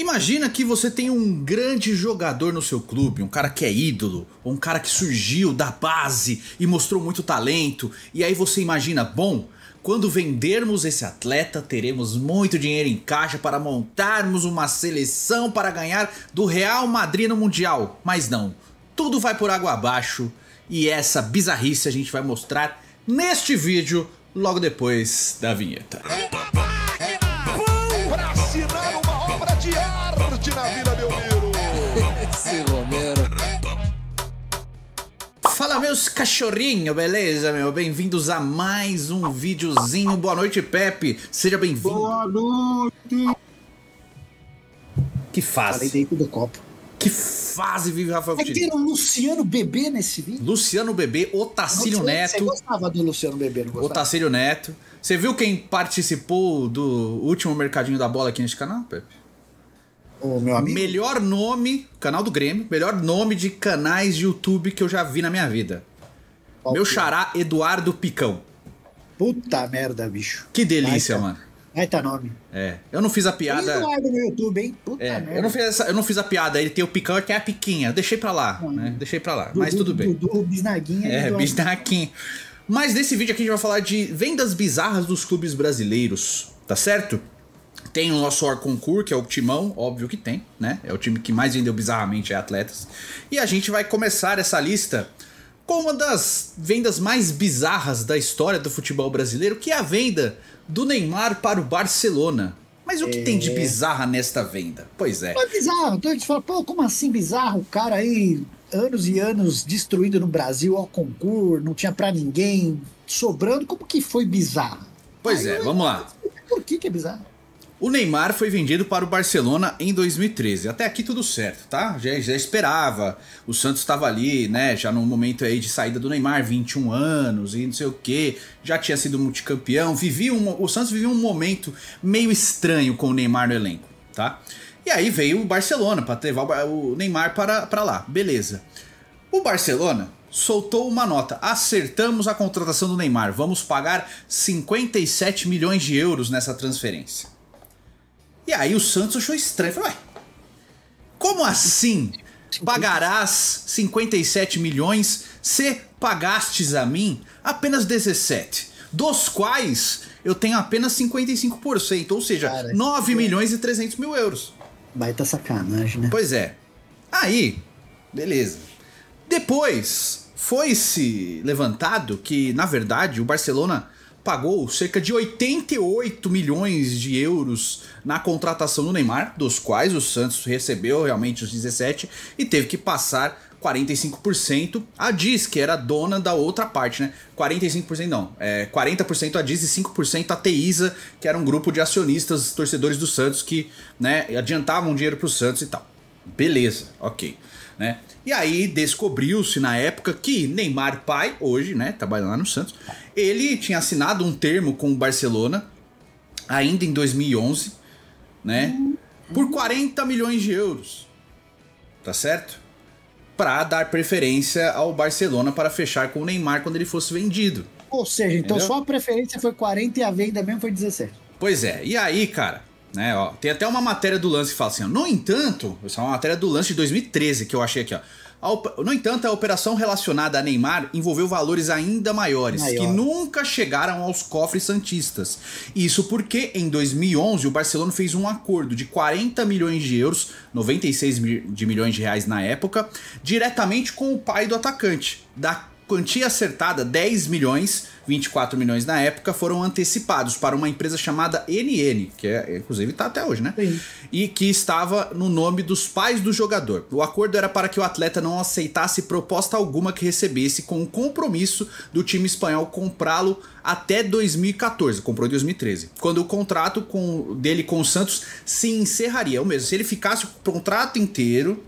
Imagina que você tem um grande jogador no seu clube, um cara que é ídolo, ou um cara que surgiu da base e mostrou muito talento, e aí você imagina, bom, quando vendermos esse atleta, teremos muito dinheiro em caixa para montarmos uma seleção para ganhar do Real Madrid no Mundial. Mas não, tudo vai por água abaixo, e essa bizarrice a gente vai mostrar neste vídeo, logo depois da vinheta. Pra assinar uma obra de arte na Vila Belmiro. Esse Romero. Fala, meus cachorrinhos, beleza, meu? Bem-vindos a mais um videozinho. Boa noite, Pepe. Seja bem-vindo. Boa noite. Que Falei fase. dentro do copo. Que fase vive Rafael Vai Coutinho. ter o Luciano Bebê nesse vídeo? Luciano Bebê, Otacílio Você Neto. gostava do Luciano Bebê, não gostava? Otacílio Neto. Você viu quem participou do último Mercadinho da Bola aqui neste canal, Pepe? O meu amigo? Melhor nome, canal do Grêmio, melhor nome de canais de YouTube que eu já vi na minha vida. Qual Meu que é? xará Eduardo Picão. Puta merda, bicho. Que delícia, Vai, mano. Vai tá nome. É, eu não fiz a piada. Eduardo no YouTube, hein? Puta É, merda. eu não fiz a piada, ele tem o Picão que é a Piquinha. Eu deixei pra lá, né? Deixei pra lá, mas tudo bem. Dudu, Bisnaguinha e É, Eduardo. bisnaquinho. Mas nesse vídeo aqui a gente vai falar de vendas bizarras dos clubes brasileiros, tá certo? Tem o nosso Orconcourt, que é o Timão, óbvio que tem, né? É o time que mais vendeu bizarramente atletas. E a gente vai começar essa lista com uma das vendas mais bizarras da história do futebol brasileiro, que é a venda do Neymar para o Barcelona. Mas o que tem de bizarra nesta venda? Pois é. Não é bizarro. Então a gente fala, pô, como assim bizarro? O cara aí, anos e anos destruído no Brasil, ao concurso, não tinha pra ninguém, sobrando. Como que foi bizarro? Pois Aí é, eu- vamos lá. Por que é bizarro? O Neymar foi vendido para o Barcelona em 2013. Até aqui tudo certo, tá? Já esperava. O Santos estava ali, né? Já no momento aí de saída do Neymar, 21 anos e não sei o que. Já tinha sido multicampeão. O Santos vivia um momento meio estranho com o Neymar no elenco, tá? E aí veio o Barcelona para levar o Neymar para lá. Beleza. O Barcelona soltou uma nota. Acertamos a contratação do Neymar. Vamos pagar 57 milhões de euros nessa transferência. E aí o Santos achou estranho. Falou, ué, como assim pagarás 57 milhões se pagastes a mim apenas 17? Dos quais eu tenho apenas 55%, ou seja, Cara, 9 milhões e 300 mil euros. Baita sacanagem, né? Pois é. Aí, beleza. Depois foi-se levantado que, na verdade, o Barcelona pagou cerca de 88 milhões de euros na contratação do Neymar, dos quais o Santos recebeu realmente os 17 e teve que passar 45% a Diz, que era dona da outra parte, né? 45% não, 40% a Diz e 5% a Teisa, que era um grupo de acionistas, torcedores do Santos que, né, adiantavam dinheiro pro Santos e tal. Beleza, ok, né? E aí descobriu-se na época que Neymar pai, hoje, né, trabalhando lá no Santos, ele tinha assinado um termo com o Barcelona, ainda em 2011, né, por 40 milhões de euros, tá certo? Para dar preferência ao Barcelona para fechar com o Neymar quando ele fosse vendido. Ou seja, então Entendeu? só a preferência foi 40 e a venda mesmo foi 17. Pois é, e aí, cara, né, ó, tem até uma matéria do Lance que fala assim, ó, no entanto, essa é uma matéria do Lance de 2013 que eu achei aqui, ó. No entanto, a operação relacionada a Neymar envolveu valores ainda maiores, que nunca chegaram aos cofres santistas. Isso porque, em 2011, o Barcelona fez um acordo de 40 milhões de euros, 96 milhões de reais na época, diretamente com o pai do atacante. Da quantia acertada, 10 milhões, 24 milhões na época, foram antecipados para uma empresa chamada NN, que inclusive está até hoje, né? Sim. E que estava no nome dos pais do jogador. O acordo era para que o atleta não aceitasse proposta alguma que recebesse, com o compromisso do time espanhol comprá-lo até 2014, comprou em 2013, quando o contrato dele com o Santos se encerraria. Ou mesmo, se ele ficasse o contrato inteiro,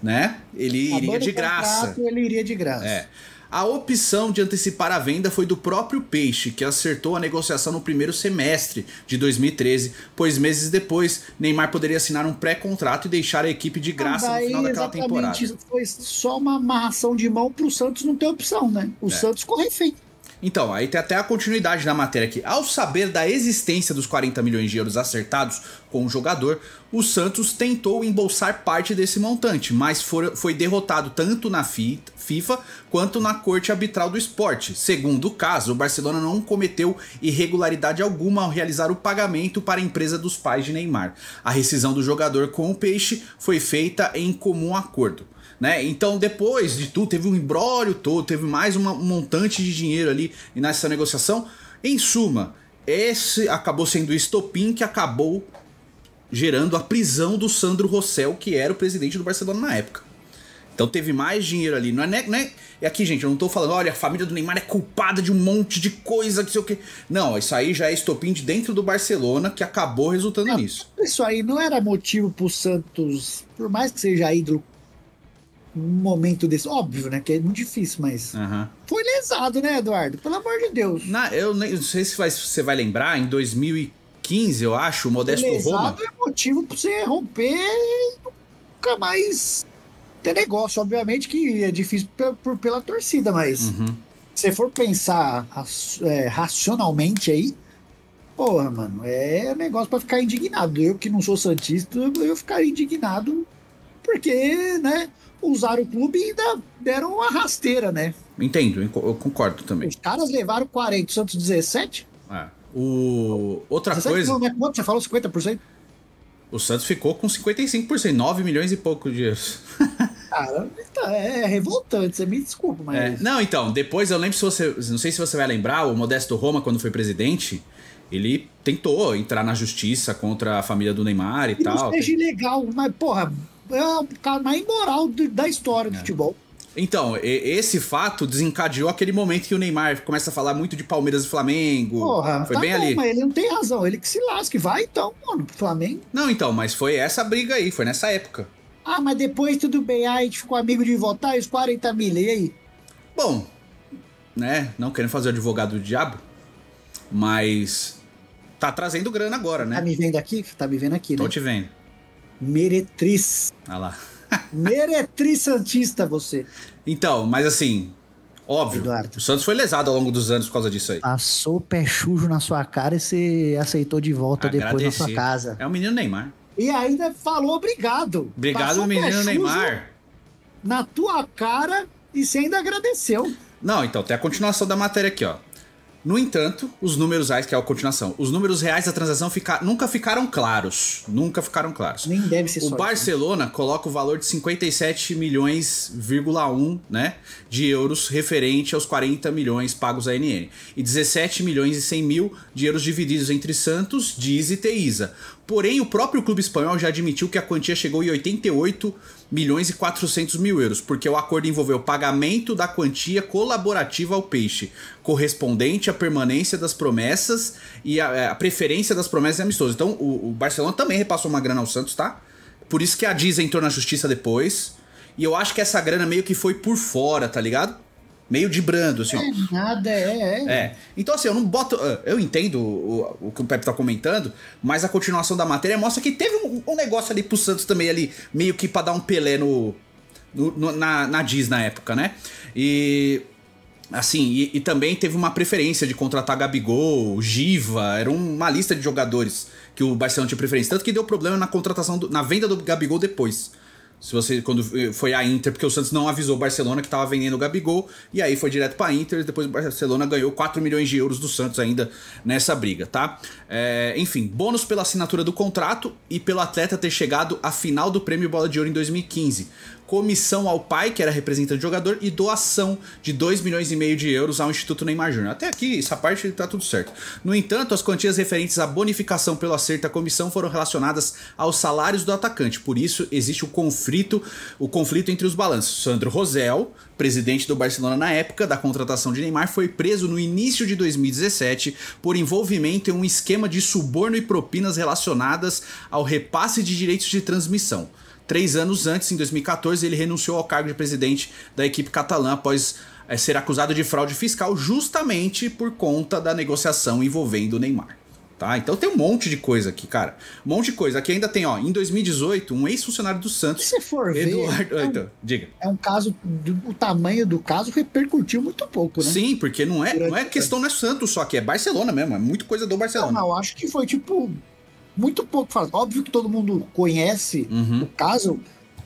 né, ele iria de graça. Ele iria de graça. É. A opção de antecipar a venda foi do próprio Peixe, que acertou a negociação no primeiro semestre de 2013, pois meses depois, Neymar poderia assinar um pré-contrato e deixar a equipe de graça no final daquela temporada. Isso foi só uma amarração de mão pro Santos não ter opção, né? O Santos ficou refém. Então, aí tem até a continuidade da matéria aqui. Ao saber da existência dos 40 milhões de euros acertados com com o jogador, o Santos tentou embolsar parte desse montante, mas foi derrotado tanto na FIFA quanto na Corte Arbitral do Esporte. Segundo o caso, o Barcelona não cometeu irregularidade alguma ao realizar o pagamento para a empresa dos pais de Neymar. A rescisão do jogador com o Peixe foi feita em comum acordo. Né? Então, depois de tudo, teve um imbróglio todo, teve mais um montante de dinheiro ali nessa negociação. Em suma, esse acabou sendo o estopim que acabou gerando a prisão do Sandro Rosell, que era o presidente do Barcelona na época. Então teve mais dinheiro ali. Não é aqui, gente, eu não tô falando, olha, a família do Neymar é culpada de um monte de coisa, que sei o quê. Não, isso aí já é estopim de dentro do Barcelona que acabou resultando nisso. Isso aí não era motivo pro Santos, por mais que seja ídolo, um momento desse, óbvio, né, que é muito difícil, mas foi lesado, né, Eduardo? Pelo amor de Deus. Eu não sei se você vai lembrar, em 2015, eu acho, o Modesto Roma... Lesado é motivo pra você romper e nunca mais ter negócio, obviamente que é difícil pela torcida, mas se você for pensar racionalmente aí, porra, mano, é negócio pra ficar indignado. Eu que não sou santista, eu ficaria indignado porque, né, usaram o clube e ainda deram uma rasteira, né? Entendo, eu concordo também. Os caras levaram 40, o Santos 17. Outra 17 coisa... Não, né? Quanto você falou? 50%? O Santos ficou com 55%, 9 milhões e pouco de euros. Cara, é revoltante, você me desculpa, mas... Não, então, depois eu lembro, não sei se você vai lembrar, o Modesto Roma, quando foi presidente, ele tentou entrar na justiça contra a família do Neymar e tal. Não seja ilegal, mas, porra, é o cara mais imoral da história do futebol. Então, esse fato desencadeou aquele momento que o Neymar começa a falar muito de Palmeiras e Flamengo. Porra, foi bem ali. Mas ele não tem razão, ele que se lasque. Vai então, mano, pro Flamengo. Não, então, mas foi essa briga aí, foi nessa época. Ah, mas depois tudo bem, aí a gente ficou amigo de votar e os 40 mil, e aí? Bom, né, não querendo fazer o advogado do diabo, mas tá trazendo grana agora, né? Tá me vendo aqui? Tá me vendo aqui, né? Tô te vendo. Meretriz. Ah lá. Meretriz santista, você. Então, mas assim, óbvio, Eduardo, o Santos foi lesado ao longo dos anos por causa disso aí. Passou o pé sujo na sua cara e você aceitou de volta depois na sua casa. É o menino Neymar. E ainda falou obrigado. Obrigado, menino Neymar. Na tua cara e você ainda agradeceu. Não, então, tem a continuação da matéria aqui, ó. No entanto, os números reais, que é a continuação, os números reais da transação nunca ficaram claros. Nunca ficaram claros. Nem deve ser só. O Barcelona coloca o valor de 57 milhões,1, né, de euros referente aos 40 milhões pagos à ANN. E 17 milhões e 100 mil de euros divididos entre Santos, Diz e Teiza. Porém, o próprio clube espanhol já admitiu que a quantia chegou em 88 milhões e 400 mil euros, porque o acordo envolveu o pagamento da quantia colaborativa ao Peixe, correspondente à permanência das promessas e a preferência das promessas amistosos. Então, o Barcelona também repassou uma grana ao Santos, tá? Por isso que a Diz entrou na justiça depois. E eu acho que essa grana meio que foi por fora, tá ligado? Meio de brando, assim, ó. Nada, Então, assim, eu não boto... Eu entendo o que o Pepe tá comentando, mas a continuação da matéria mostra que teve um negócio ali pro Santos também, ali, meio que pra dar um Pelé na Diz na época, né? E... Assim, e também teve uma preferência de contratar Gabigol, Giva, era uma lista de jogadores que o Barcelona tinha preferência. Tanto que deu problema na contratação, na venda do Gabigol depois. Quando foi a Inter, porque o Santos não avisou o Barcelona que estava vendendo o Gabigol, e aí foi direto para a Inter, depois o Barcelona ganhou 4 milhões de euros do Santos ainda nessa briga, tá? Enfim, bônus pela assinatura do contrato e pelo atleta ter chegado à final do Prêmio Bola de Ouro em 2015. Comissão ao pai, que era representante do jogador, e doação de 2 milhões e meio de euros ao Instituto Neymar Júnior. Até aqui, essa parte tá tudo certo. No entanto, as quantias referentes à bonificação pelo acerto da comissão foram relacionadas aos salários do atacante. Por isso, existe o conflito entre os balanços. Sandro Rosell, presidente do Barcelona na época da contratação de Neymar, foi preso no início de 2017 por envolvimento em um esquema de suborno e propinas relacionadas ao repasse de direitos de transmissão. 3 anos antes, em 2014, ele renunciou ao cargo de presidente da equipe catalã após ser acusado de fraude fiscal justamente por conta da negociação envolvendo o Neymar. Tá? Então tem um monte de coisa aqui, cara. Um monte de coisa. Aqui ainda tem, ó, em muito pouco falado. Óbvio que todo mundo conhece o caso,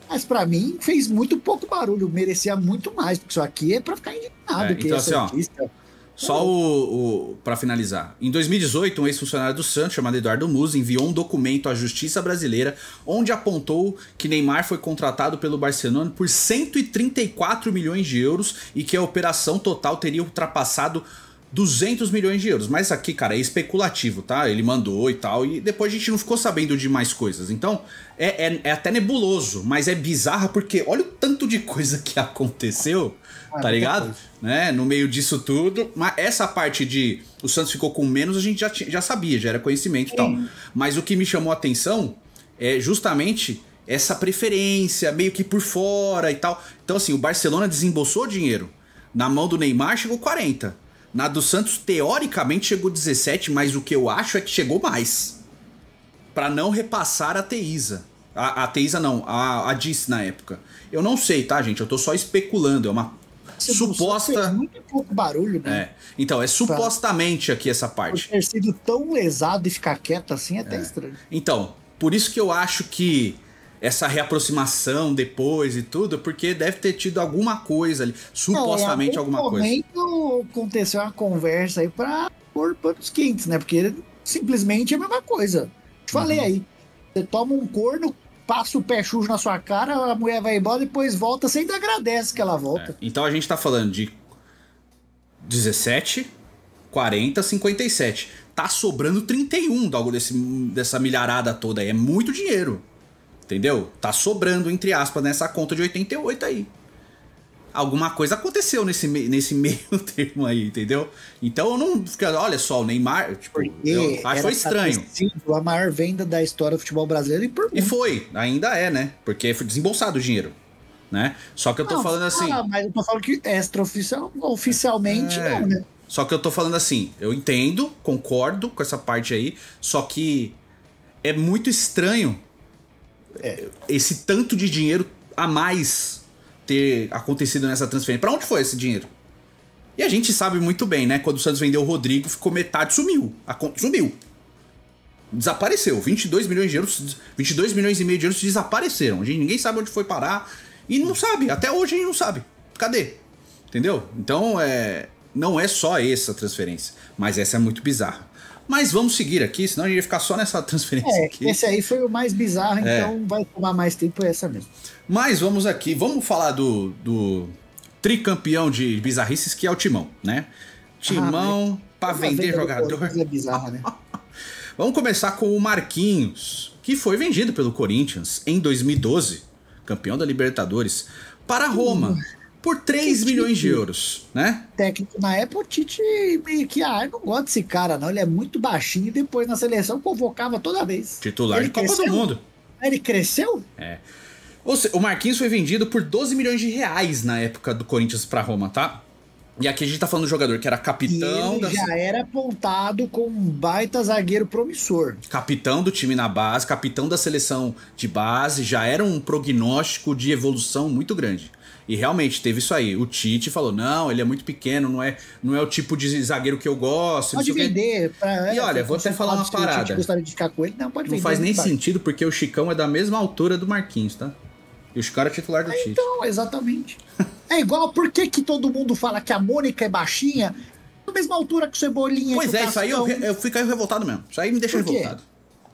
mas pra mim fez muito pouco barulho, merecia muito mais, porque isso aqui é pra ficar indignado. Então assim, ó, só para finalizar. Em 2018, um ex-funcionário do Santos, chamado Eduardo Musi, enviou um documento à Justiça Brasileira onde apontou que Neymar foi contratado pelo Barcelona por 134 milhões de euros e que a operação total teria ultrapassado 200 milhões de euros. Mas aqui, cara, é especulativo, tá? Ele mandou e tal, e depois a gente não ficou sabendo de mais coisas. Então, é até nebuloso, mas é bizarro porque olha o tanto de coisa que aconteceu, tá ligado? Né? No meio disso tudo. Mas essa parte de o Santos ficou com menos, a gente já sabia, já era conhecimento e tal. Mas o que me chamou a atenção é justamente essa preferência, meio que por fora e tal. Então, assim, o Barcelona desembolsou dinheiro. Na mão do Neymar chegou 40. Na do Santos, teoricamente, chegou 17, mas o que eu acho é que chegou mais. Pra não repassar a Teisa. A Teisa não, a Dice na época. Eu não sei, tá, gente? Eu tô só especulando. É uma suposta... Fez muito pouco barulho, né? É. Então, é supostamente aqui essa parte. Por ter sido tão lesado e ficar quieto assim é até estranho. Então, por isso que eu acho que essa reaproximação depois e tudo, porque deve ter tido alguma coisa ali, supostamente alguma coisa. No momento aconteceu uma conversa aí pra pôr panos quentes, né? Porque simplesmente é a mesma coisa. Te falei aí. Você toma um corno, passa o pé sujo na sua cara, a mulher vai embora, depois volta, você ainda agradece que ela volta. Então a gente tá falando de 17, 40, 57. Tá sobrando 31 dessa milharada toda aí. É muito dinheiro. Entendeu? Tá sobrando, entre aspas, nessa conta de 88 aí. Alguma coisa aconteceu nesse meio termo aí, entendeu? Então eu não... Olha só, o Neymar... Tipo, eu acho que foi estranho. A maior venda da história do futebol brasileiro e foi, ainda é, né? Porque foi desembolsado o dinheiro, né? Só que eu tô falando assim... mas eu tô falando que oficialmente não, né? Só que eu tô falando assim, eu entendo, concordo com essa parte aí, só que é muito estranho esse tanto de dinheiro a mais ter acontecido nessa transferência. Pra onde foi esse dinheiro? E a gente sabe muito bem, né? Quando o Santos vendeu o Rodrigo, ficou metade, sumiu. A conta sumiu. Desapareceu. 22 milhões de euros, 22 milhões e meio de euros desapareceram. Ninguém sabe onde foi parar. E não sabe. Até hoje a gente não sabe. Cadê? Entendeu? Então, não é só essa transferência. Mas essa é muito bizarra. Mas vamos seguir aqui, senão a gente ia ficar só nessa transferência aqui. Esse aí foi o mais bizarro, então vai tomar mais tempo essa mesmo. Mas vamos aqui, vamos falar do tricampeão de bizarrices, que é o Timão, né? Timão, pra vender jogador. É bizarra, né? Vamos começar com o Marquinhos, que foi vendido pelo Corinthians em 2012, campeão da Libertadores, para Roma. Por 3 milhões de euros, né? Técnico na época, o Tite meio que, eu não gosto desse cara, não. Ele é muito baixinho e depois na seleção convocava toda vez. Titular de Copa do Mundo. Ele cresceu? O Marquinhos foi vendido por 12 milhões de reais na época do Corinthians pra Roma, tá? E aqui a gente tá falando do jogador que era capitão... E ele já era apontado como um baita zagueiro promissor. Capitão do time na base, capitão da seleção de base, já era um prognóstico de evolução muito grande. E realmente teve isso aí. O Tite falou, não, ele é muito pequeno, não é o tipo de zagueiro que eu gosto. Pode vender. E olha, vou até falar uma parada. O Tite gostaria de ficar com ele, não pode vender. Não faz nem sentido, porque o Chicão é da mesma altura do Marquinhos, tá? E o Chicão era titular do Tite. Então, exatamente. É igual, por que todo mundo fala que a Mônica é baixinha? Da mesma altura que o Cebolinha. Pois isso aí eu fico revoltado mesmo. Isso aí me deixa revoltado.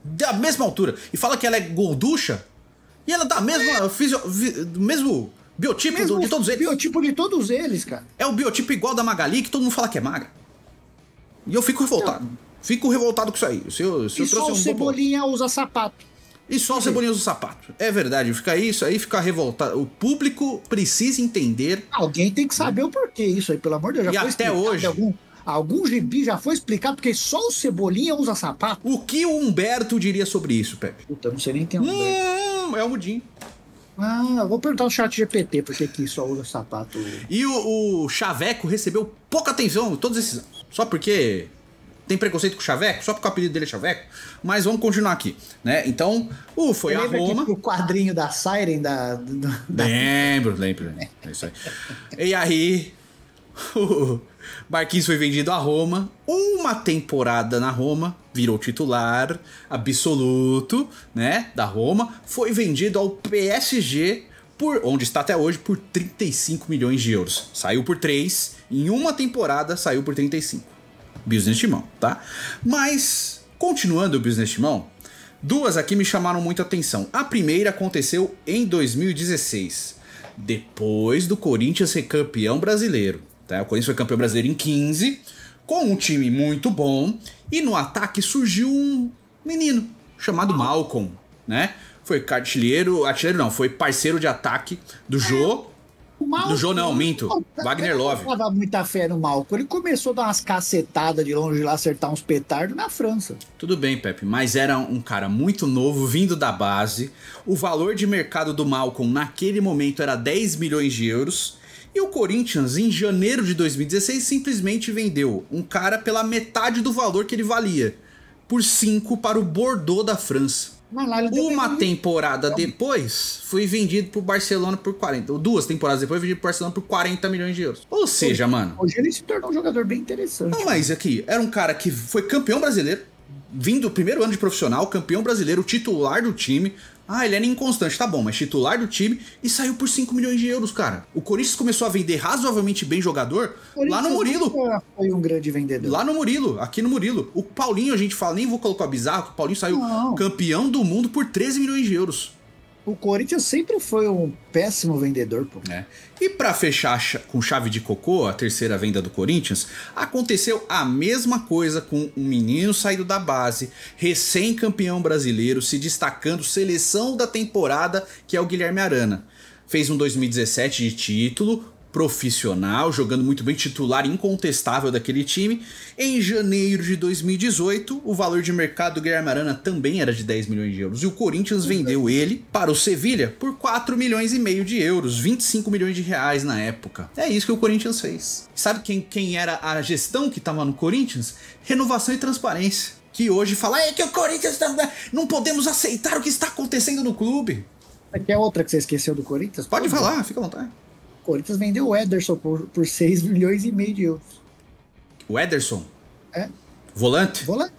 Da mesma altura. E fala que ela é gorducha, e ela da mesma... do mesmo... biotipo de todos eles. Biotipo de todos eles, cara. É o biotipo igual da Magali, que todo mundo fala que é magra. E eu fico revoltado. Fico revoltado com isso aí. Se eu só o Cebolinha usa sapato. E só o Cebolinha usa sapato. É verdade. Fica isso aí, fica revoltado. O público precisa entender. Alguém tem que saber o porquê isso aí, pelo amor de Deus. Já foi até hoje. Algum gibi já foi explicado porque só o Cebolinha usa sapato. O que o Humberto diria sobre isso, Pepe? Puta, não sei nem quem é o Humberto. É o Mudim. Eu vou perguntar no chat GPT por que só usa sapato. E o Chaveco recebeu pouca atenção todos esses anos. Só porque tem preconceito com o Chaveco, só porque o apelido dele é Chaveco. Mas vamos continuar aqui, né? Então, foi a Roma. O quadrinho da Siren Lembro. É isso aí. E aí, Marquinhos foi vendido a Roma, uma temporada na Roma, virou titular absoluto, né, da Roma, foi vendido ao PSG, onde está até hoje, por 35 milhões de euros. Saiu por 3, em uma temporada saiu por 35. Business Timão, tá? Mas, continuando o Business Timão, duas aqui me chamaram muita atenção. A primeira aconteceu em 2016, depois do Corinthians ser campeão brasileiro. Tá? O Corinthians foi campeão brasileiro em 15, com um time muito bom, e no ataque surgiu um menino chamado Malcom, né? Foi artilheiro não, foi parceiro de ataque do Jô. Do Jô não, minto. Wagner Love. Eu não dava muita fé no Malcom. Ele começou a dar umas cacetadas de longe lá, acertar uns petardos na França. Tudo bem, Pepe, mas era um cara muito novo, vindo da base. O valor de mercado do Malcom naquele momento era 10 milhões de euros. E o Corinthians, em janeiro de 2016, simplesmente vendeu um cara pela metade do valor que ele valia, por 5 para o Bordeaux da França. Uma temporada depois, foi vendido pro Barcelona por 40. Ou 2 temporadas depois, vendido pro Barcelona por 40 milhões de euros. Ou seja, mano... Hoje ele se tornou um jogador bem interessante. Não, mas aqui, era um cara que foi campeão brasileiro, vindo do primeiro ano de profissional, campeão brasileiro, titular do time. Ah, ele era inconstante, tá bom, mas titular do time e saiu por 5 milhões de euros, cara. O Corinthians começou a vender razoavelmente bem jogador lá no Murilo. Foi um grande vendedor. Lá no Murilo, aqui no Murilo. O Paulinho, a gente fala, nem vou colocar bizarro, que o Paulinho saiu campeão do mundo por 13 milhões de euros. O Corinthians sempre foi um péssimo vendedor, pô. É. E pra fechar com chave de cocô, a terceira venda do Corinthians, aconteceu a mesma coisa com um menino saído da base, recém-campeão brasileiro, se destacando, seleção da temporada, que é o Guilherme Arana. Fez um 2017 de título, profissional, jogando muito bem, titular incontestável daquele time. Em janeiro de 2018, o valor de mercado do Guilherme Arana também era de 10 milhões de euros. E o Corinthians vendeu ele para o Sevilha por 4 milhões e meio de euros, 25 milhões de reais na época. É isso que o Corinthians fez. Sabe quem era a gestão que estava no Corinthians? Renovação e Transparência. Que hoje fala, é que o Corinthians não podemos aceitar o que está acontecendo no clube. Aqui é outra que você esqueceu do Corinthians? Pode falar, fica à vontade. O Corinthians vendeu o Ederson por 6 milhões e meio de euros. O Ederson? É. Volante? Volante.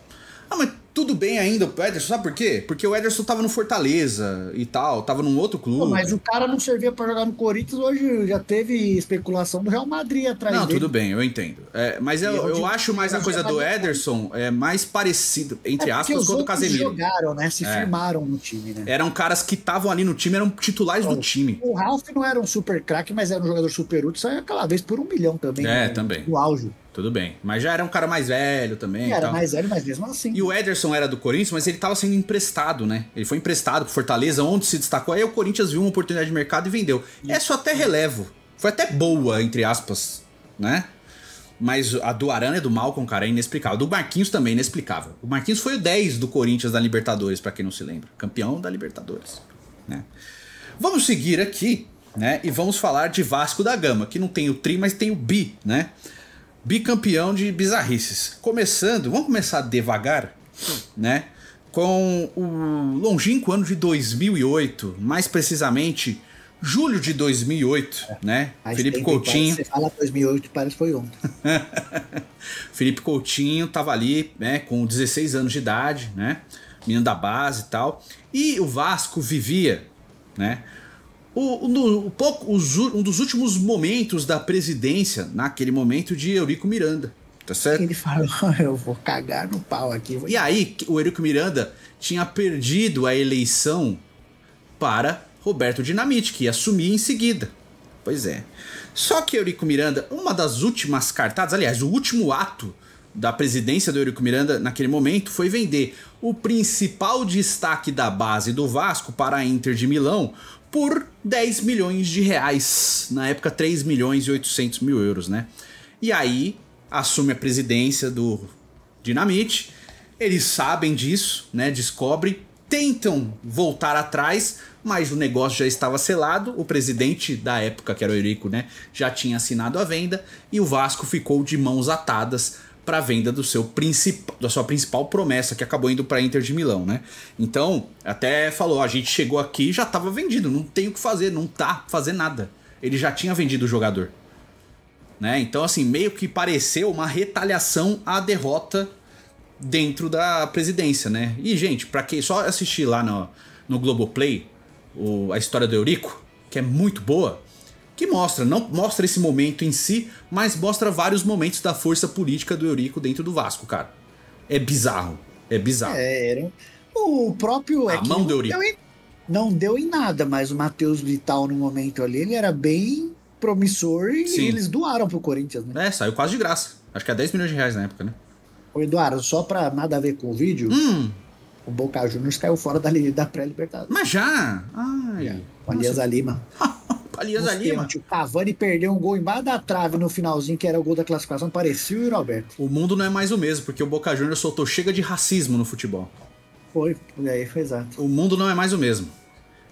Ah, mas tudo bem ainda o Ederson, sabe por quê? Porque o Ederson tava no Fortaleza e tal, tava num outro clube. Pô, mas o cara não servia pra jogar no Corinthians, hoje já teve especulação do Real Madrid atrás dele. Não, tudo bem, eu entendo. Mas eu acho mais a coisa do Ederson mais parecido, entre aspas, com o do Casemiro. Jogaram, né? Se firmaram no time, né? Eram caras que estavam ali no time, eram titulares do time. O Ralf não era um super craque, mas era um jogador super útil, saiu aquela vez por 1 milhão também. Também. No auge. Tudo bem. Mas já era um cara mais velho também. Era mais velho, mas mesmo assim. E o Ederson era do Corinthians, mas ele tava sendo emprestado, né? Ele foi emprestado pro Fortaleza, onde se destacou. Aí o Corinthians viu uma oportunidade de mercado e vendeu. Essa eu até relevo. Foi até boa, entre aspas, né? Mas a do Arana e do Malcom, cara, é inexplicável. Do Marquinhos também, inexplicável. O Marquinhos foi o 10 do Corinthians da Libertadores, pra quem não se lembra. Campeão da Libertadores, né? Vamos seguir aqui, né? E vamos falar de Vasco da Gama, que não tem o tri, mas tem o bi, né? Bicampeão de bizarrices. Vamos começar devagar, né? Com o longínquo ano de 2008, mais precisamente julho de 2008, né? Felipe Coutinho. Você fala 2008, parece que foi ontem. Felipe Coutinho tava ali, né, com 16 anos de idade, né? Menino da base e tal. E o Vasco vivia, né? Um dos últimos momentos da presidência, naquele momento, de Eurico Miranda, tá certo? Ele falou, eu vou cagar no pau aqui. E aí, o Eurico Miranda tinha perdido a eleição para Roberto Dinamite, que ia assumir em seguida. Pois é. Só que Eurico Miranda, uma das últimas cartadas, aliás, o último ato da presidência do Eurico Miranda naquele momento foi vender o principal destaque da base do Vasco para a Inter de Milão por 10 milhões de reais. Na época, 3 milhões e 800 mil euros, né? E aí, assume a presidência do Dinamite. Eles sabem disso, né? Descobrem, tentam voltar atrás, mas o negócio já estava selado. O presidente da época, que era o Eurico, né? Já tinha assinado a venda e o Vasco ficou de mãos atadas para a venda da sua principal promessa, que acabou indo para a Inter de Milão, né? Então, até falou, a gente chegou aqui e já estava vendido, não tem o que fazer, não tá fazendo nada. Ele já tinha vendido o jogador. né? Então, assim, meio que pareceu uma retaliação à derrota dentro da presidência, né? E, gente, pra quem só assistir lá no Globoplay a história do Eurico, que é muito boa, que mostra, não mostra esse momento em si, mas mostra vários momentos da força política do Eurico dentro do Vasco, cara. É bizarro, é bizarro. Era. O próprio... A mão do Eurico. Não deu em nada, mas o Matheus Vital no momento ali, ele era bem promissor e Sim. eles doaram pro Corinthians, né? É, saiu quase de graça. Acho que é 10 milhões de reais na época, né? O Eduardo, só pra nada a ver com o vídeo, o Boca Juniors caiu fora da pré-libertadores. Mas já? Ai. O Alianza Lima. Alianza Lima. O Cavani perdeu um gol embaixo da trave no finalzinho, que era o gol da classificação, parecia o Roberto. O mundo não é mais o mesmo, porque o Boca Juniors soltou chega de racismo no futebol. Foi exato. O mundo não é mais o mesmo.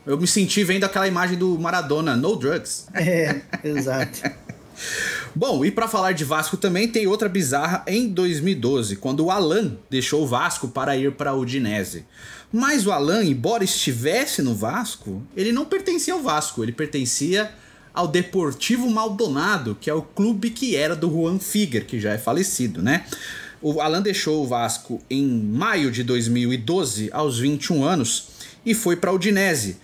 Eu me senti vendo aquela imagem do Maradona, no drugs. É, exato. Bom, e pra falar de Vasco também tem outra bizarra em 2012, quando o Alan deixou o Vasco para ir para o Udinese. Mas o Alan, embora estivesse no Vasco, ele não pertencia ao Vasco, ele pertencia ao Deportivo Maldonado, que é o clube que era do Juan Figuer, que já é falecido, né? O Alan deixou o Vasco em maio de 2012, aos 21 anos, e foi para o Udinese.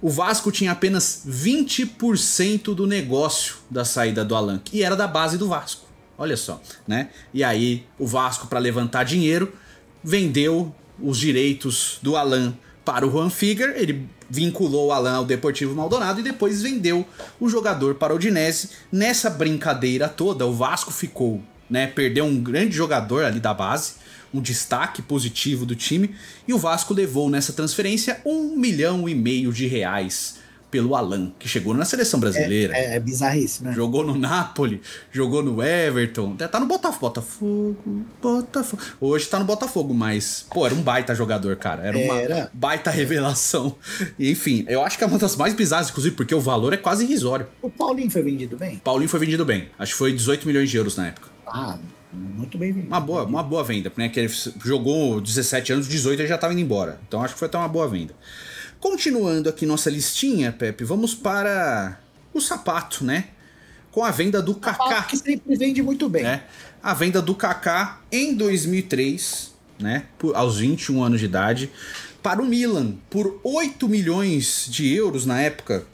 O Vasco tinha apenas 20% do negócio da saída do Alan, que era da base do Vasco. Olha só, né? E aí o Vasco, para levantar dinheiro, vendeu os direitos do Alan para o Juan Figuer. Ele vinculou o Alan ao Deportivo Maldonado e depois vendeu o jogador para o Udinese. Nessa brincadeira toda, o Vasco ficou, né? Perdeu um grande jogador ali da base, um destaque positivo do time, e o Vasco levou nessa transferência R$1,5 milhão pelo Alan, que chegou na seleção brasileira. É bizarríssimo, né? Jogou no Napoli, jogou no Everton, tá no Botafogo. Hoje tá no Botafogo, mas, pô, era um baita jogador, cara. Era uma baita revelação. E, enfim, eu acho que é uma das mais bizarras, inclusive, porque o valor é quase irrisório. O Paulinho foi vendido bem? Paulinho foi vendido bem. Acho que foi 18 milhões de euros na época. Ah, muito bem vendido. Uma boa venda, né? Que ele jogou 17 anos, 18 ele já tava indo embora. Então acho que foi até uma boa venda. Continuando aqui nossa listinha, Pepe, vamos para o Sapato, né? Com a venda do Kaká. Que sempre vende muito bem. Né? A venda do Kaká em 2003, né? Aos 21 anos de idade, para o Milan, por 8 milhões de euros na época,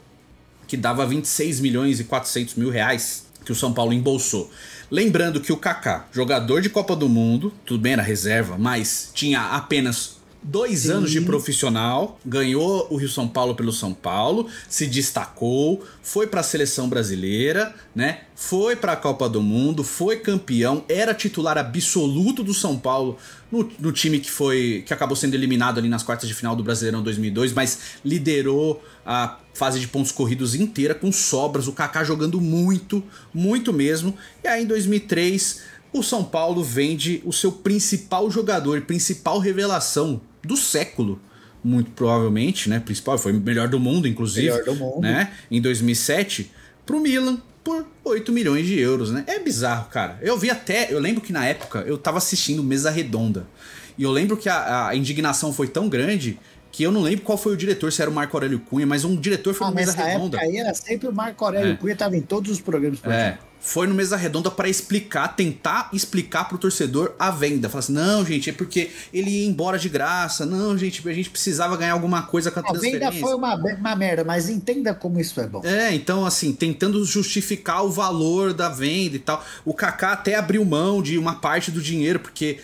que dava 26 milhões e 400 mil reais, que o São Paulo embolsou. Lembrando que o Kaká, jogador de Copa do Mundo, tudo bem, era reserva, mas tinha apenas 2 anos de profissional, ganhou o Rio São Paulo pelo São Paulo, se destacou, foi para a seleção brasileira, né? Foi para a Copa do Mundo, foi campeão, era titular absoluto do São Paulo no time que acabou sendo eliminado ali nas quartas de final do Brasileirão 2002, mas liderou a fase de pontos corridos inteira com sobras, o Kaká jogando muito, muito mesmo. E aí em 2003 o São Paulo vende o seu principal jogador, principal revelação do século, muito provavelmente, né? Principal, foi o melhor do mundo, inclusive. Melhor do mundo. Né? Em 2007, pro Milan, por 8 milhões de euros, né? É bizarro, cara. Eu lembro que na época eu tava assistindo Mesa Redonda. E eu lembro que a indignação foi tão grande que eu não lembro qual foi o diretor, se era o Marco Aurélio Cunha, mas um diretor foi no Mesa Redonda. Época aí era sempre o Marco Aurélio Cunha, tava em todos os programas. Foi no Mesa Redonda para tentar explicar pro torcedor a venda. Falar assim, não, gente, é porque ele ia embora de graça. Não, gente, a gente precisava ganhar alguma coisa com a transferência. A venda foi uma merda, mas entenda como isso é bom. Então, assim, tentando justificar o valor da venda e tal. O Kaká até abriu mão de uma parte do dinheiro, porque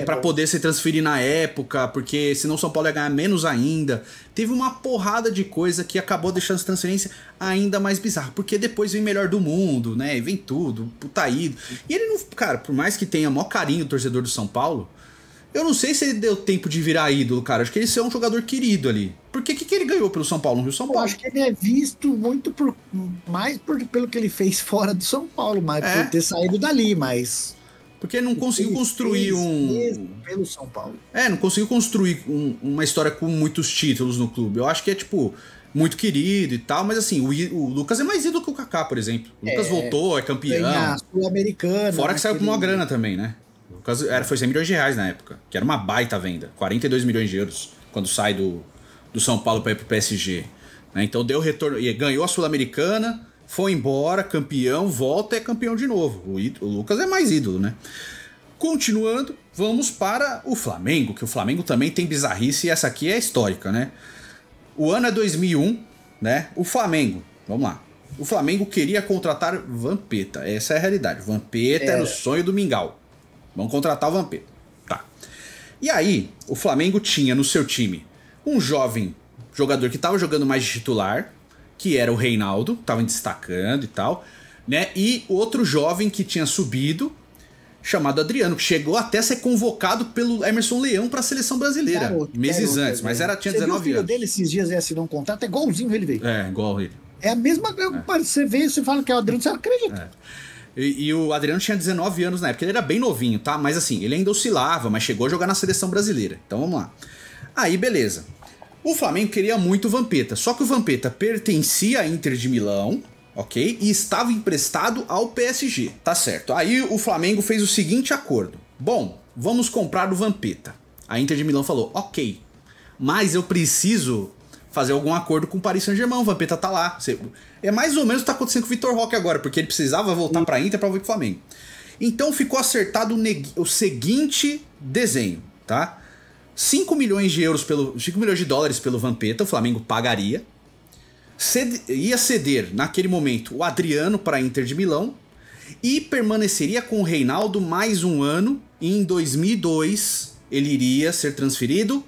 para poder se transferir na época, porque senão o São Paulo ia ganhar menos ainda. Teve uma porrada de coisa que acabou deixando essa transferência ainda mais bizarra. Porque depois vem melhor do mundo, né? E vem tudo, puta ídolo. E ele não... Cara, por mais que tenha maior carinho o torcedor do São Paulo, eu não sei se ele deu tempo de virar ídolo, cara. Acho que ele é um jogador querido ali. Porque o que ele ganhou pelo São Paulo? No Rio São Paulo? Eu acho que ele é visto muito pelo que ele fez fora do São Paulo, mas por ter saído dali, mas... Porque ele não conseguiu construir pelo São Paulo. Não conseguiu construir uma história com muitos títulos no clube. Eu acho que é, tipo, muito querido e tal, mas assim, o Lucas é mais ídolo que o Kaká, por exemplo. O Lucas voltou, é campeão. Ganhar Sul-Americana. Fora que saiu com uma grana também, né? O Lucas foi 100 milhões de reais na época, que era uma baita venda. 42 milhões de euros quando sai do São Paulo para ir pro PSG. Né? Então deu retorno, e ganhou a Sul-Americana, foi embora, campeão, volta e é campeão de novo. O Lucas é mais ídolo, né? Continuando, vamos para o Flamengo, que o Flamengo também tem bizarrice e essa aqui é histórica, né? O ano é 2001, né? O Flamengo, vamos lá. O Flamengo queria contratar Vampeta, essa é a realidade. Vampeta era o sonho do Mingau. Vamos contratar o Vampeta. Tá. E aí, o Flamengo tinha no seu time um jovem jogador que estava jogando mais de titular, que era o Reinaldo, estava destacando e tal, né? E outro jovem que tinha subido, chamado Adriano, que chegou até a ser convocado pelo Emerson Leão para a seleção brasileira, meses antes, mas tinha 19 anos. O filho dele esses dias assinou um contrato, é igualzinho ele veio. É, igual ele. É a mesma coisa, você vê, você fala que é o Adriano, você acredita. E o Adriano tinha 19 anos na época, ele era bem novinho, tá? Mas assim, ele ainda oscilava, mas chegou a jogar na seleção brasileira. Então vamos lá. Aí, beleza. O Flamengo queria muito o Vampeta, só que o Vampeta pertencia à Inter de Milão, ok? E estava emprestado ao PSG, tá certo. Aí o Flamengo fez o seguinte acordo. Bom, vamos comprar o Vampeta. A Inter de Milão falou, ok, mas eu preciso fazer algum acordo com o Paris Saint-Germain, o Vampeta tá lá. É mais ou menos o que tá acontecendo com o Vitor Roque agora, porque ele precisava voltar pra Inter pra vir pro Flamengo. Então ficou acertado o seguinte desenho, tá? 5 milhões de dólares pelo Vampeta, o Flamengo pagaria. Ia ceder, naquele momento, o Adriano para a Inter de Milão e permaneceria com o Reinaldo mais um ano e em 2002 ele iria ser transferido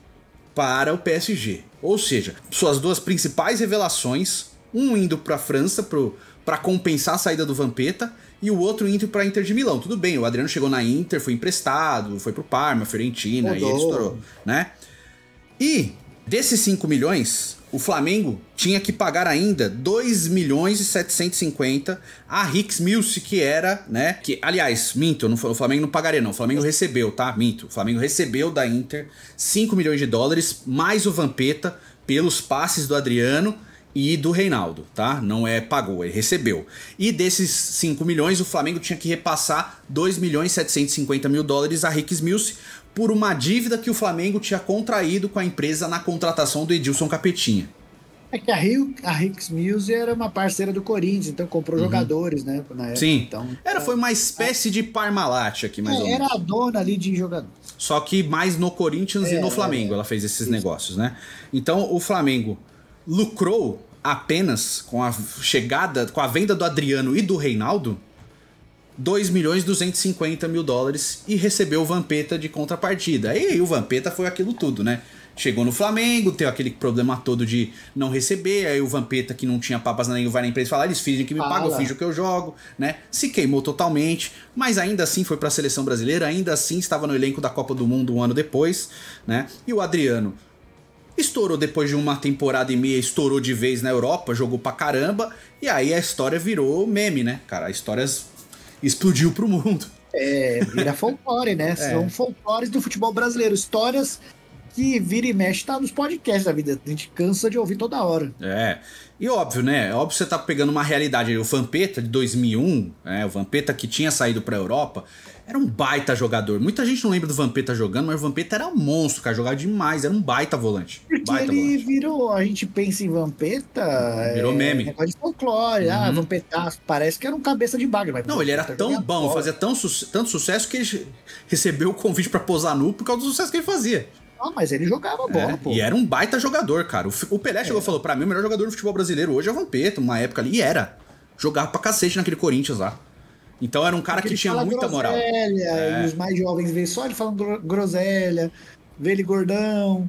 para o PSG. Ou seja, suas duas principais revelações, um indo para a França para compensar a saída do Vampeta e o outro indo para a Inter de Milão. Tudo bem, o Adriano chegou na Inter, foi emprestado, foi pro Parma, Fiorentina, e ele estourou, né? E desses 5 milhões, o Flamengo tinha que pagar ainda 2 milhões e 750 a Rix Milce, que era, né? Que, aliás, minto, o Flamengo não pagaria não, o Flamengo recebeu, tá? Minto, o Flamengo recebeu da Inter 5 milhões de dólares, mais o Vampeta, pelos passes do Adriano e do Reinaldo, tá? Não pagou, ele recebeu. E desses 5 milhões, o Flamengo tinha que repassar 2 milhões e 750 mil dólares a Rix Milce por uma dívida que o Flamengo tinha contraído com a empresa na contratação do Edilson Capetinha. É que a Rix Milce era uma parceira do Corinthians, então comprou jogadores, né? Na época. Sim, então, foi uma espécie de Parmalat aqui, mais ou menos. Era a dona ali de jogador. Só que mais no Corinthians e no Flamengo ela fez esses negócios, né? Então o Flamengo lucrou apenas com a chegada, com a venda do Adriano e do Reinaldo, 2 milhões e 250 mil dólares e recebeu o Vampeta de contrapartida. E aí o Vampeta foi aquilo tudo, né? Chegou no Flamengo, teve aquele problema todo de não receber, aí o Vampeta, que não tinha papas na língua, vai na empresa e fala, eles fingem que me pagam, eu finjo que eu jogo, né? Se queimou totalmente, mas ainda assim foi pra seleção brasileira, ainda assim estava no elenco da Copa do Mundo um ano depois, né? E o Adriano estourou depois de uma temporada e meia, estourou de vez na Europa, jogou pra caramba, e aí a história virou meme, né? Cara, a história explodiu pro mundo. Vira folclore, né? São folclores do futebol brasileiro, histórias que vira e mexe tá nos podcasts da vida. A gente cansa de ouvir toda hora. E óbvio, né? Óbvio que você tá pegando uma realidade aí. O Vampeta de 2001, o Vampeta que tinha saído pra Europa, era um baita jogador. Muita gente não lembra do Vampeta jogando, mas o Vampeta era um monstro, cara. Jogava demais, era um baita volante. Porque ele virou, a gente pensa em Vampeta... Virou meme. Negócio de folclore. Vampeta, parece que era um cabeça de bagre. Mas não, ele era tão bom, fazia tanto sucesso que ele recebeu o convite pra posar nu por causa do sucesso que ele fazia. Mas ele jogava bola, pô. E era um baita jogador, cara. O Pelé chegou e falou, pra mim o melhor jogador do futebol brasileiro hoje é o Vampeta, uma época ali. E era. Jogava pra cacete naquele Corinthians lá. Então era um cara que tinha muita moral. E os mais jovens veem só ele falando groselha, vê ele gordão,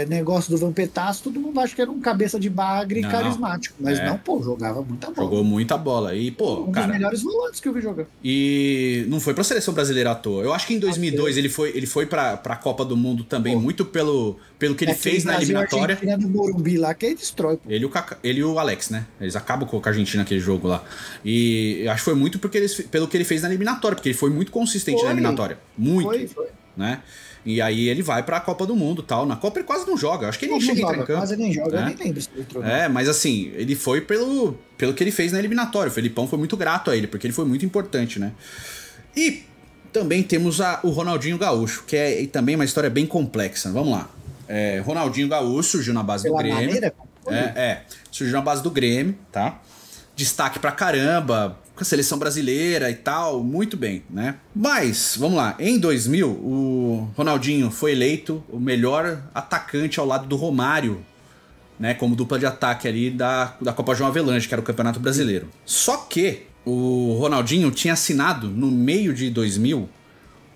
negócio do Vampetaço, todo mundo acha que era um cabeça de bagre carismático. Mas não, pô, jogava muita bola. Jogou muita bola. E, pô, um cara, dos melhores volantes que eu vi jogar. E não foi pra seleção brasileira à toa. Eu acho que em 2002 ele foi pra Copa do Mundo também, muito pelo que ele fez na eliminatória. Do Morumbi lá, que ele destrói. Pô. Ele e o Alex, né? Eles acabam com a Argentina naquele jogo lá. E eu acho que foi muito pelo que ele fez na eliminatória, porque ele foi muito consistente na eliminatória. Muito. Foi. Né? E aí ele vai pra Copa do Mundo e tal. Na Copa ele quase não joga. Acho que ele nem chega em campo. Quase nem joga, eu nem lembro se ele entrou. Mas assim, ele foi pelo que ele fez na eliminatória. O Felipão foi muito grato a ele, porque ele foi muito importante, né? E também temos o Ronaldinho Gaúcho, que é também uma história bem complexa. Vamos lá. Ronaldinho Gaúcho surgiu na base do Grêmio. Surgiu na base do Grêmio, tá? destaque pra caramba, com a seleção brasileira e tal, muito bem, né? Mas, vamos lá, em 2000, o Ronaldinho foi eleito o melhor atacante ao lado do Romário, né? Como dupla de ataque ali da Copa João Avelange, que era o Campeonato Brasileiro. Só que o Ronaldinho tinha assinado, no meio de 2000,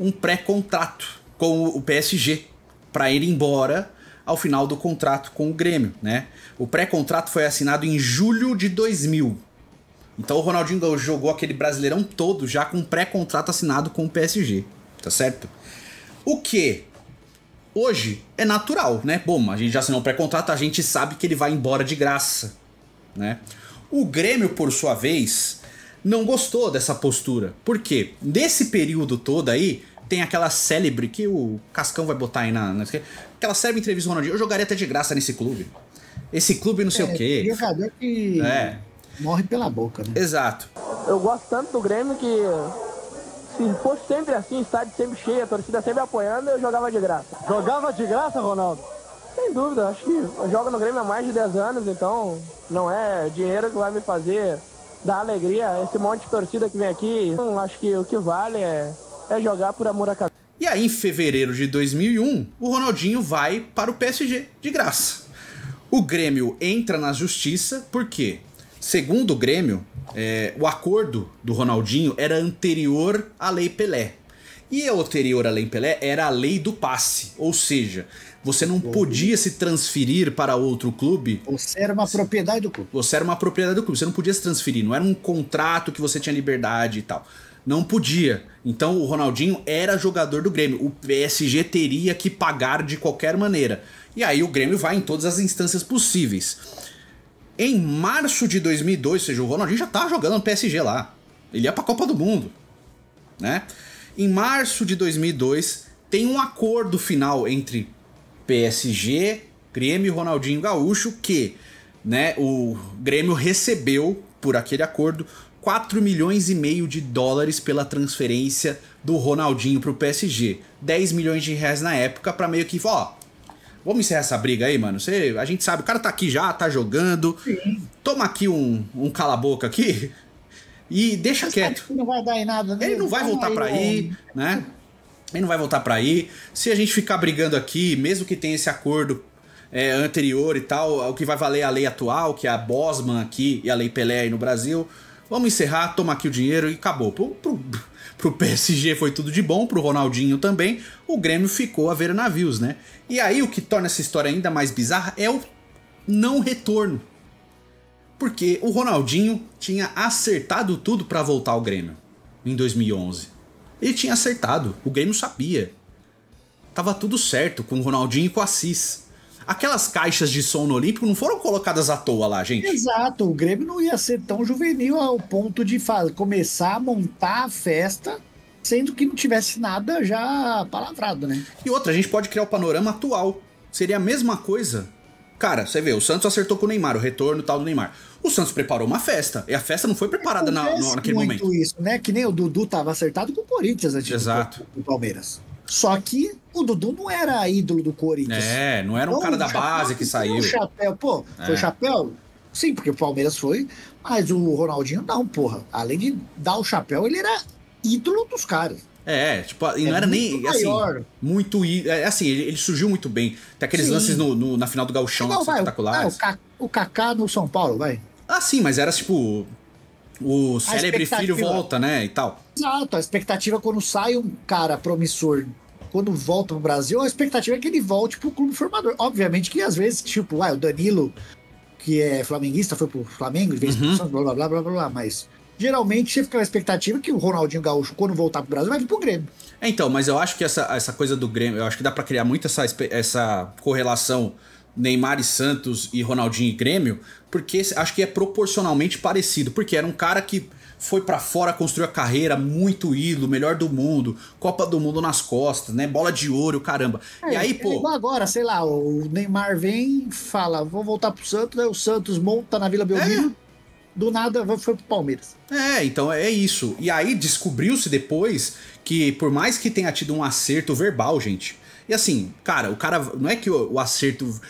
um pré-contrato com o PSG, para ir embora ao final do contrato com o Grêmio, né? O pré-contrato foi assinado em julho de 2000. Então o Ronaldinho jogou aquele Brasileirão todo já com um pré-contrato assinado com o PSG, tá certo? O que hoje é natural, né? Bom, a gente já assinou um pré-contrato, a gente sabe que ele vai embora de graça, né? O Grêmio, por sua vez, não gostou dessa postura. Por quê? Nesse período todo aí, tem aquela célebre que o Cascão vai botar aí aquela célebre entrevista do Ronaldinho. Eu jogaria até de graça nesse clube. Esse clube não sei o quê. Jogador que morre pela boca, né? Exato. Eu gosto tanto do Grêmio que se fosse sempre assim, estádio sempre cheio, a torcida sempre apoiando, eu jogava de graça. Jogava de graça, Ronaldo? Sem dúvida, acho que eu jogo no Grêmio há mais de 10 anos, então não é dinheiro que vai me fazer dar alegria a esse monte de torcida que vem aqui. Então, acho que o que vale é jogar por amor à camisa. E aí, em fevereiro de 2001, o Ronaldinho vai para o PSG de graça. O Grêmio entra na justiça, por quê? Segundo o Grêmio, o acordo do Ronaldinho era anterior à Lei Pelé. E a anterior à Lei Pelé era a lei do passe. Ou seja, você não podia se transferir para outro clube. Você era uma propriedade do clube. Você era uma propriedade do clube. Você não podia se transferir. Não era um contrato que você tinha liberdade e tal. Não podia. Então o Ronaldinho era jogador do Grêmio. O PSG teria que pagar de qualquer maneira. E aí o Grêmio vai em todas as instâncias possíveis. Em março de 2002, ou seja, o Ronaldinho já tava jogando no PSG lá. Ele ia pra Copa do Mundo, né? Em março de 2002, tem um acordo final entre PSG, Grêmio e Ronaldinho Gaúcho que, né, o Grêmio recebeu, por aquele acordo, 4 milhões e meio de dólares pela transferência do Ronaldinho pro PSG. 10 milhões de reais na época pra meio que, vamos encerrar essa briga aí, mano. A gente sabe, o cara tá aqui já, tá jogando. Sim. Toma aqui um cala-boca aqui e deixa quieto. Não vai dar em nada, né? Ele não vai voltar pra aí, né? Ele não vai voltar pra aí. Se a gente ficar brigando aqui, mesmo que tenha esse acordo anterior e tal, o que vai valer é a lei atual, que é a Bosman aqui e a Lei Pelé aí no Brasil. Vamos encerrar, toma aqui o dinheiro e acabou. Pro PSG foi tudo de bom, pro Ronaldinho também. O Grêmio ficou a ver navios, né? E aí o que torna essa história ainda mais bizarra é o não retorno. Porque o Ronaldinho tinha acertado tudo pra voltar ao Grêmio em 2011. Ele tinha acertado, o Grêmio sabia. Tava tudo certo com o Ronaldinho e com o Assis. Aquelas caixas de som no Olímpico não foram colocadas à toa lá, gente. Exato, o Grêmio não ia ser tão juvenil ao ponto de começar a montar a festa, sendo que não tivesse nada já palavrado, né? E outra, a gente pode criar o panorama atual. Seria a mesma coisa. Cara, você vê, o Santos acertou com o Neymar, o retorno e tal do Neymar. O Santos preparou uma festa, e a festa não foi preparada naquele momento. Muito isso, né? Que nem o Dudu tava acertado com o Corinthians antes do Palmeiras. Só que o Dudu não era ídolo do Corinthians. Não era um cara da base que saiu. O Chapéu, foi o Chapéu? Sim, porque o Palmeiras foi, mas o Ronaldinho não, porra. Além de dar o chapéu, ele era ídolo dos caras. E não era nem assim, muito. Assim, ele surgiu muito bem. Tem aqueles lances na final do Gauchão espetaculares. O Kaká no São Paulo, vai. Ah, sim, mas era tipo. O célebre filho volta, né? E tal. Exato, a expectativa quando sai um cara promissor, quando volta pro Brasil, a expectativa é que ele volte pro clube formador. Obviamente que às vezes, tipo, o Danilo, que é flamenguista, foi pro Flamengo, de vez pro Santos, blá, blá, blá, blá, blá, mas geralmente você fica com a expectativa que o Ronaldinho Gaúcho, quando voltar pro Brasil, vai vir pro Grêmio. Então, mas eu acho que essa coisa do Grêmio, eu acho que dá pra criar muito essa correlação Neymar e Santos e Ronaldinho e Grêmio, porque acho que é proporcionalmente parecido, porque era um cara que foi pra fora, construiu a carreira, muito ídolo, melhor do mundo, Copa do Mundo nas costas, né, bola de ouro, caramba. E aí, pô... igual agora, sei lá, o Neymar vem e fala, vou voltar pro Santos, aí o Santos monta na Vila Belmiro, do nada foi pro Palmeiras. Então é isso. E aí descobriu-se depois que, por mais que tenha tido um acerto verbal, gente, e assim, cara, o cara, não é que o acerto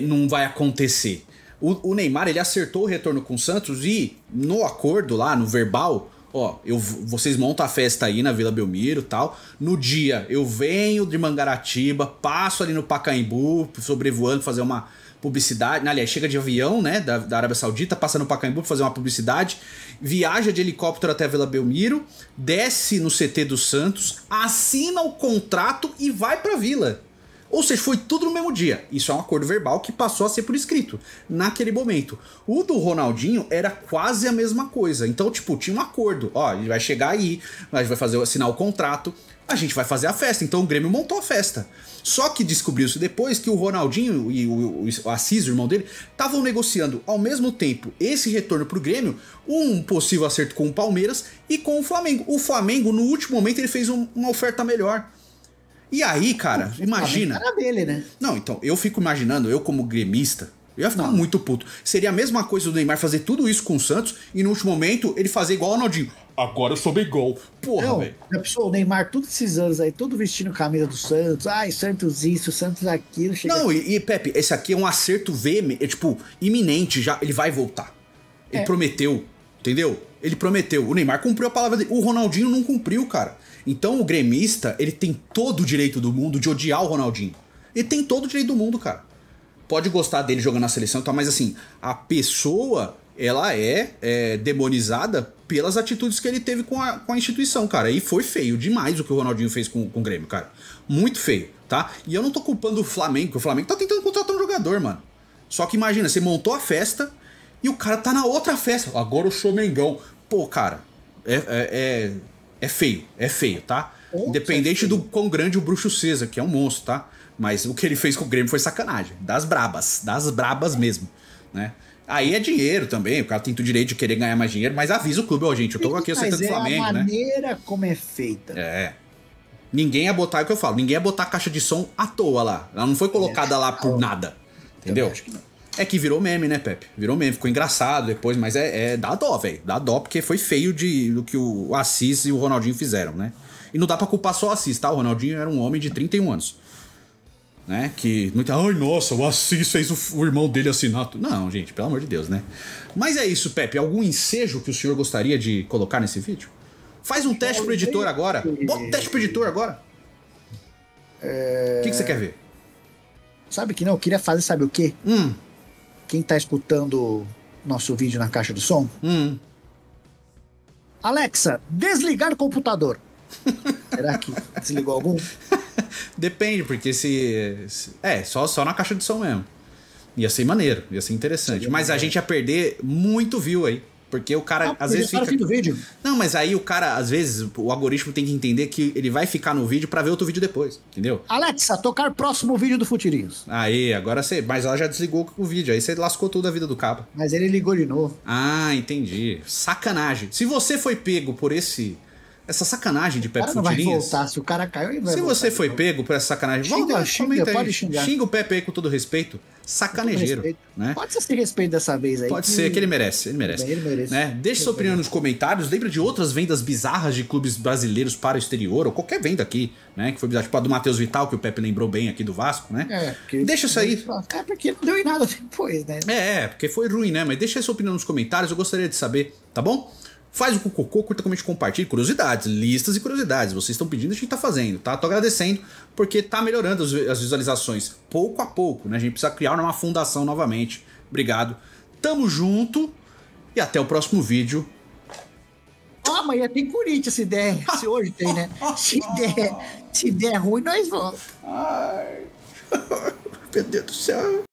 não vai acontecer, O Neymar, ele acertou o retorno com o Santos e no acordo lá, no verbal, ó, vocês montam a festa aí na Vila Belmiro e tal. No dia, eu venho de Mangaratiba, passo ali no Pacaembu, sobrevoando, fazer uma publicidade. Aliás, chega de avião, né, da Arábia Saudita, passa no Pacaembu pra fazer uma publicidade, viaja de helicóptero até a Vila Belmiro, desce no CT do Santos, assina o contrato e vai pra Vila. Ou seja, foi tudo no mesmo dia. Isso é um acordo verbal que passou a ser por escrito naquele momento. O do Ronaldinho era quase a mesma coisa. Então, tipo, tinha um acordo. Ó, ele vai chegar aí, a gente vai assinar o contrato, a gente vai fazer a festa. Então o Grêmio montou a festa. Só que descobriu-se depois que o Ronaldinho e o Assis, o irmão dele, estavam negociando ao mesmo tempo esse retorno pro Grêmio, um possível acerto com o Palmeiras e com o Flamengo. O Flamengo, no último momento, ele fez uma oferta melhor. E aí, cara, imagina... Era dele, né? Não, então, eu fico imaginando, eu como gremista, eu ia ficar muito puto. Seria a mesma coisa do Neymar fazer tudo isso com o Santos e no último momento ele fazer igual o Ronaldinho. Agora eu sou bem gol. Porra, velho. Já pensou, o Neymar, todos esses anos aí, todo vestindo camisa do Santos. Ai, Santos isso, Santos aquilo. Não, e Pepe, esse aqui é um acerto tipo, iminente já. Ele vai voltar. Ele prometeu, entendeu? Ele prometeu. O Neymar cumpriu a palavra dele. O Ronaldinho não cumpriu, cara. Então o gremista, ele tem todo o direito do mundo de odiar o Ronaldinho. Ele tem todo o direito do mundo, cara. Pode gostar dele jogando na seleção e tal, mas assim, a pessoa, ela é demonizada pelas atitudes que ele teve com a instituição, cara. E foi feio demais o que o Ronaldinho fez com o Grêmio, cara. Muito feio, tá? E eu não tô culpando o Flamengo, porque o Flamengo tá tentando contratar um jogador, mano. Só que imagina, você montou a festa e o cara tá na outra festa. Agora eu sou Mengão. Pô, cara, é feio, tá? Independente do quão grande o Bruxo César, que é um monstro, tá? Mas o que ele fez com o Grêmio foi sacanagem. Das brabas mesmo, né? Aí é dinheiro também, o cara tem o direito de querer ganhar mais dinheiro, mas avisa o clube, ó, gente, eu tô aqui aceitando o Flamengo, né? Mas é a maneira como é feita. É. Ninguém ia botar, é o que eu falo, ninguém ia botar a caixa de som à toa lá. Ela não foi colocada lá por nada, entendeu? Acho que não. É que virou meme, né, Pepe? Virou meme, ficou engraçado depois, mas dá dó, velho. Dá dó, porque foi feio do que o Assis e o Ronaldinho fizeram, né? E não dá pra culpar só o Assis, tá? O Ronaldinho era um homem de 31 anos. Né? Que muita... Ai, nossa, o Assis fez o irmão dele assinar. Não, gente, pelo amor de Deus, né? Mas é isso, Pepe. Algum ensejo que o senhor gostaria de colocar nesse vídeo? Faz um teste pro editor agora. Bota o teste pro editor agora. O que você quer ver? Sabe que não? Eu queria fazer, sabe o quê? Quem tá escutando nosso vídeo na caixa do som? Alexa, desligar o computador. Será que desligou algum? Depende, porque só na caixa de som mesmo. Ia ser maneiro, ia ser interessante. Mas a gente ia perder muito view aí. Porque o cara às vezes fica... do vídeo. Não, mas aí o cara, às vezes, o algoritmo tem que entender que ele vai ficar no vídeo pra ver outro vídeo depois, entendeu? Alexa, tocar próximo vídeo do Futirinhos. Aí, agora você... Mas ela já desligou o vídeo, aí você lascou toda a vida do cabo. Mas ele ligou de novo. Ah, entendi. Sacanagem. Se você foi pego por essa sacanagem de Pepe Futirinhas... vai voltar, se o cara caiu, ele vai Se você foi pego por essa sacanagem... Pode xingar. Xinga o Pepe aí com todo respeito. Sacanejeiro, né? Pode ser sem respeito dessa vez aí. Pode ser, que ele merece, Ele merece. Né? Deixe sua opinião nos comentários. Lembra de outras vendas bizarras de clubes brasileiros para o exterior, ou qualquer venda aqui, né? Que foi bizarra, tipo a do Matheus Vital, que o Pepe lembrou bem aqui do Vasco, né? Deixa isso aí. É porque não deu em nada depois, né? Porque foi ruim, né? Mas deixa sua opinião nos comentários, eu gostaria de saber, tá bom? Faz o cocô, curta, comente, compartilhe. Curiosidades, listas e curiosidades. Vocês estão pedindo, a gente tá fazendo, tá? Tô agradecendo, porque tá melhorando as visualizações pouco a pouco, né? A gente precisa criar uma fundação novamente. Obrigado. Tamo junto e até o próximo vídeo. Amanhã tem Corinthians, se der. Se hoje tem, né? Se der ruim, nós vamos. Ai, meu Deus do céu.